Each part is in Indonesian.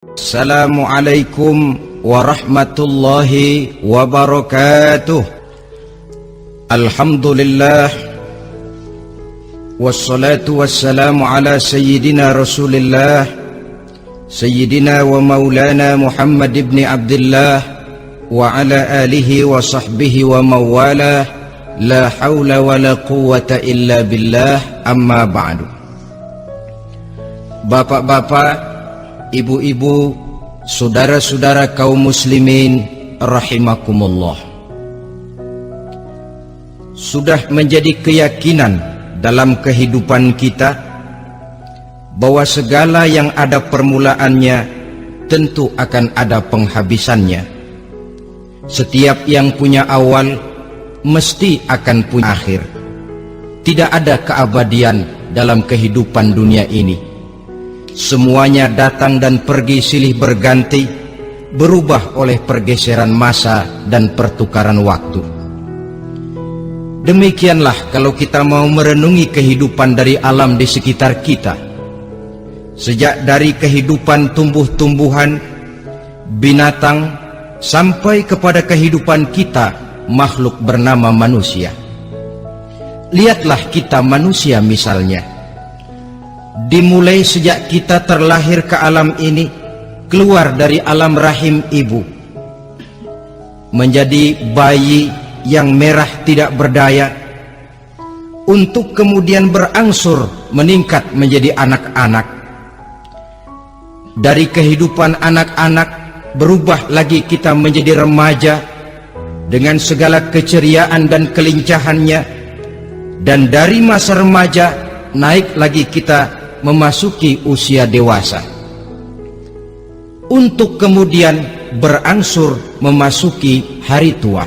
Assalamualaikum warahmatullahi wabarakatuh. Alhamdulillah, wassalatu wassalamu ala sayyidina Rasulillah, sayyidina wa maulana Muhammad ibn Abdullah wa ala alihi wa sahbihi wa mawalah. La hawla wa la quwwata illa billah. Amma ba'du. Bapak-bapak, ibu-ibu, saudara-saudara kaum muslimin rahimakumullah, sudah menjadi keyakinan dalam kehidupan kita bahwa segala yang ada permulaannya tentu akan ada penghabisannya. Setiap yang punya awal mesti akan punya akhir. Tidak ada keabadian dalam kehidupan dunia ini. Semuanya datang dan pergi silih berganti, berubah oleh pergeseran masa dan pertukaran waktu. Demikianlah kalau kita mau merenungi kehidupan dari alam di sekitar kita. Sejak dari kehidupan tumbuh-tumbuhan, binatang, sampai kepada kehidupan kita, makhluk bernama manusia. Lihatlah kita manusia misalnya. Dimulai sejak kita terlahir ke alam ini, keluar dari alam rahim ibu, menjadi bayi yang merah tidak berdaya, untuk kemudian berangsur meningkat menjadi anak-anak. Dari kehidupan anak-anak berubah lagi kita menjadi remaja dengan segala keceriaan dan kelincahannya, dan dari masa remaja naik lagi kita memasuki usia dewasa, untuk kemudian berangsur memasuki hari tua.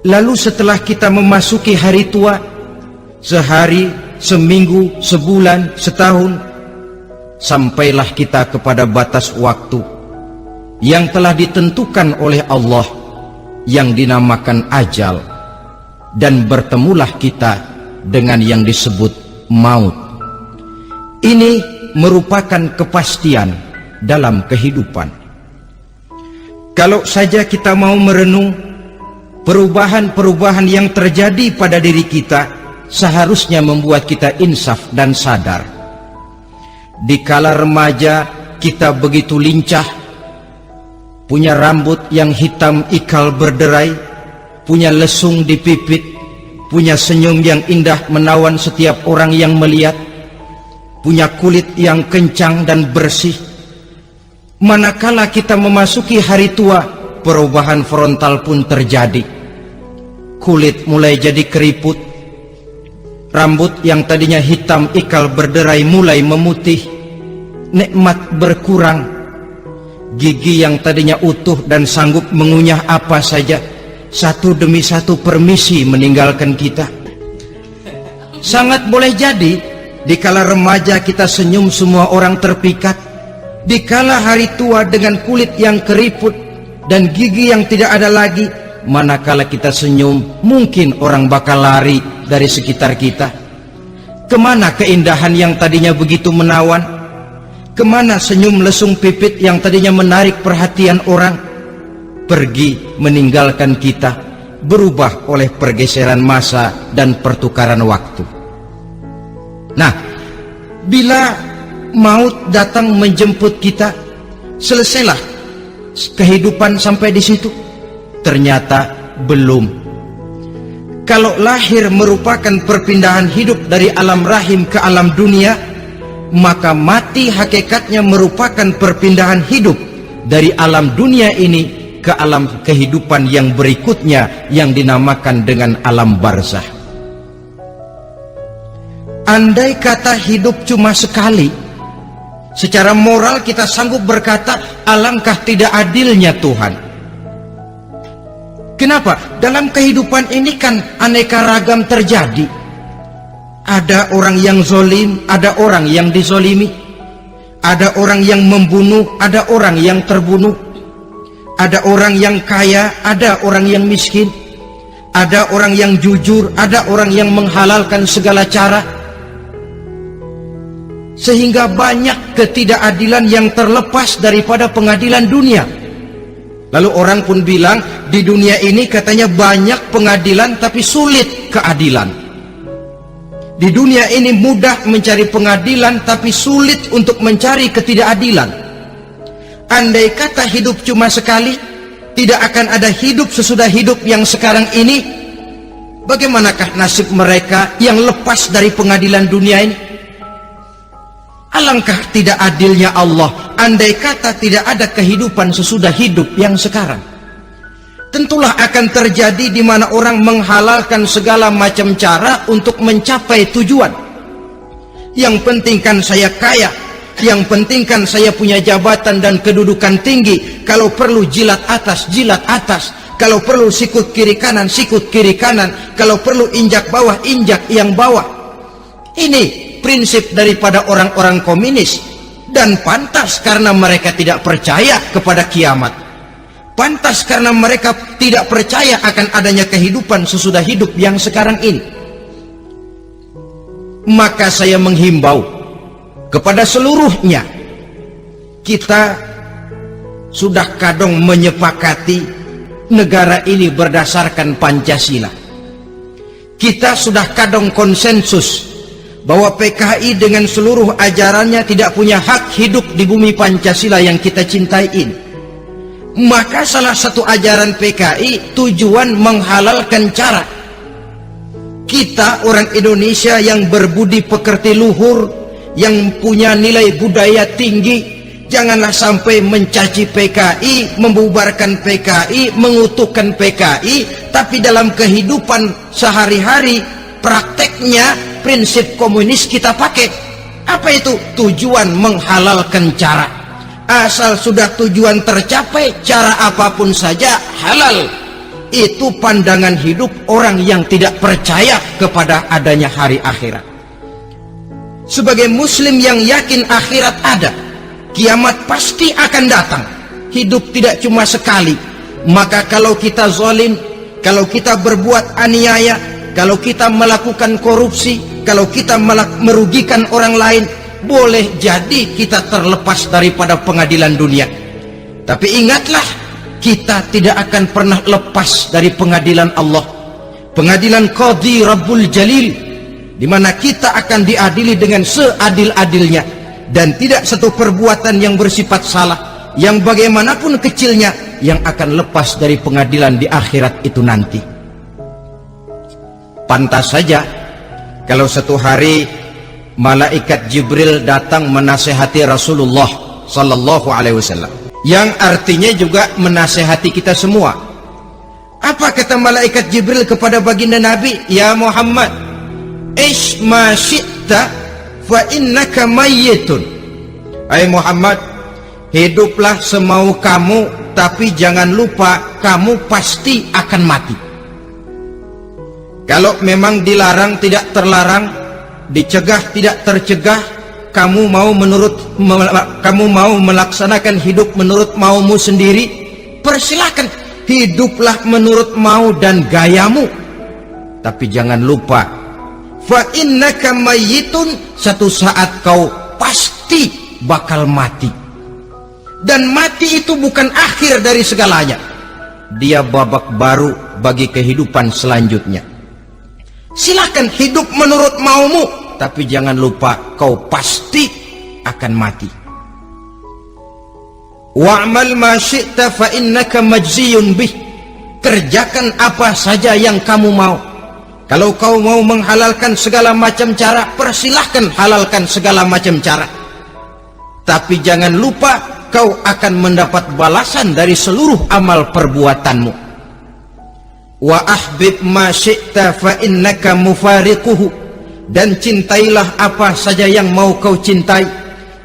Lalu setelah kita memasuki hari tua, sehari, seminggu, sebulan, setahun, sampailah kita kepada batas waktu yang telah ditentukan oleh Allah, yang dinamakan ajal, dan bertemulah kita dengan yang disebut maut. Ini merupakan kepastian dalam kehidupan. Kalau saja kita mau merenung perubahan-perubahan yang terjadi pada diri kita, seharusnya membuat kita insaf dan sadar. Dikala remaja kita begitu lincah, punya rambut yang hitam ikal berderai, punya lesung di pipit, punya senyum yang indah menawan setiap orang yang melihat, punya kulit yang kencang dan bersih. Manakala kita memasuki hari tua, perubahan frontal pun terjadi. Kulit mulai jadi keriput, rambut yang tadinya hitam ikal berderai mulai memutih, nikmat berkurang, gigi yang tadinya utuh dan sanggup mengunyah apa saja, satu demi satu permisi meninggalkan kita. Sangat boleh jadi dikala remaja kita senyum semua orang terpikat, dikala hari tua dengan kulit yang keriput dan gigi yang tidak ada lagi, manakala kita senyum mungkin orang bakal lari dari sekitar kita. Kemana keindahan yang tadinya begitu menawan? Kemana senyum lesung pipit yang tadinya menarik perhatian orang? Pergi meninggalkan kita, berubah oleh pergeseran masa dan pertukaran waktu. Nah, bila maut datang menjemput kita, selesailah kehidupan sampai di situ? Ternyata belum. Kalau lahir merupakan perpindahan hidup dari alam rahim ke alam dunia, maka mati hakikatnya merupakan perpindahan hidup dari alam dunia ini ke alam kehidupan yang berikutnya, yang dinamakan dengan alam barzah. Andai kata hidup cuma sekali, secara moral kita sanggup berkata, alangkah tidak adilnya Tuhan. Kenapa? Dalam kehidupan ini kan aneka ragam terjadi. Ada orang yang zolim, ada orang yang dizolimi, ada orang yang membunuh, ada orang yang terbunuh, ada orang yang kaya, ada orang yang miskin, ada orang yang jujur, ada orang yang menghalalkan segala cara. sehingga banyak ketidakadilan yang terlepas daripada pengadilan dunia. Lalu orang pun bilang, di dunia ini katanya banyak pengadilan tapi sulit keadilan. Di dunia ini mudah mencari pengadilan tapi sulit untuk mencari ketidakadilan. Andai kata hidup cuma sekali, tidak akan ada hidup sesudah hidup yang sekarang ini. Bagaimanakah nasib mereka yang lepas dari pengadilan dunia ini? Alangkah tidak adilnya Allah andai kata tidak ada kehidupan sesudah hidup yang sekarang. Tentulah akan terjadi di mana orang menghalalkan segala macam cara untuk mencapai tujuan. Yang penting kan saya kaya, yang penting kan saya punya jabatan dan kedudukan tinggi. Kalau perlu jilat atas, kalau perlu sikut kiri kanan, kalau perlu injak bawah, injak yang bawah. Ini prinsip daripada orang-orang komunis, dan pantas karena mereka tidak percaya kepada kiamat, pantas karena mereka tidak percaya akan adanya kehidupan sesudah hidup yang sekarang ini. Maka saya menghimbau kepada seluruhnya, kita sudah kadung menyepakati negara ini berdasarkan Pancasila. Kita sudah kadung konsensus bahwa PKI dengan seluruh ajarannya tidak punya hak hidup di bumi Pancasila yang kita cintai ini. Maka salah satu ajaran PKI tujuan menghalalkan cara. Kita orang Indonesia yang berbudi pekerti luhur, yang punya nilai budaya tinggi, janganlah sampai mencaci PKI, membubarkan PKI, mengutukkan PKI, tapi dalam kehidupan sehari-hari prakteknya prinsip komunis kita pakai. Apa itu? Tujuan menghalalkan cara. Asal sudah tujuan tercapai, cara apapun saja halal. Itu pandangan hidup orang yang tidak percaya kepada adanya hari akhirat. Sebagai muslim yang yakin akhirat ada, kiamat pasti akan datang. Hidup tidak cuma sekali. Maka kalau kita zalim, kalau kita berbuat aniaya, kalau kita melakukan korupsi, kalau kita merugikan orang lain, boleh jadi kita terlepas daripada pengadilan dunia. Tapi ingatlah, kita tidak akan pernah lepas dari pengadilan Allah, pengadilan Qadhi Rabbul Jalil, di mana kita akan diadili dengan seadil-adilnya, dan tidak satu perbuatan yang bersifat salah, yang bagaimanapun kecilnya, yang akan lepas dari pengadilan di akhirat itu nanti. Pantas saja kalau satu hari malaikat Jibril datang menasehati Rasulullah sallallahu alaihi wasallam, yang artinya juga menasehati kita semua. Apa kata malaikat Jibril kepada baginda Nabi? Ya Muhammad, ish ma syi'ta fa innaka mayyitun. Hai Muhammad, hiduplah semau kamu, tapi jangan lupa kamu pasti akan mati. Kalau memang dilarang tidak terlarang, dicegah tidak tercegah, kamu mau melaksanakan hidup menurut maumu sendiri, persilahkan, hiduplah menurut mau dan gayamu. Tapi jangan lupa, fa innaka mayyitun, satu saat kau pasti bakal mati. Dan mati itu bukan akhir dari segalanya, dia babak baru bagi kehidupan selanjutnya. Silakan hidup menurut maumu, tapi jangan lupa kau pasti akan mati. Wa'mal ma syi'ta fa innaka majziyun bih. Kerjakan apa saja yang kamu mau. Kalau kau mau menghalalkan segala macam cara, persilahkan halalkan segala macam cara. Tapi jangan lupa kau akan mendapat balasan dari seluruh amal perbuatanmu. Wa ahbib ma syi'ta fa innaka mufariquhu. Dan cintailah apa saja yang mau kau cintai.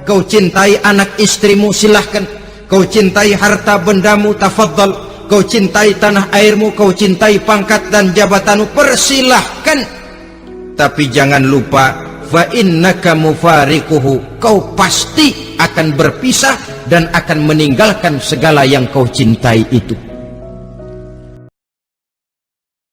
Kau cintai anak istrimu, silahkan. Kau cintai harta bendamu, tafadhal. Kau cintai tanah airmu, kau cintai pangkat dan jabatanmu, persilahkan. Tapi jangan lupa, fa innaka mufariquhu, kau pasti akan berpisah dan akan meninggalkan segala yang kau cintai itu.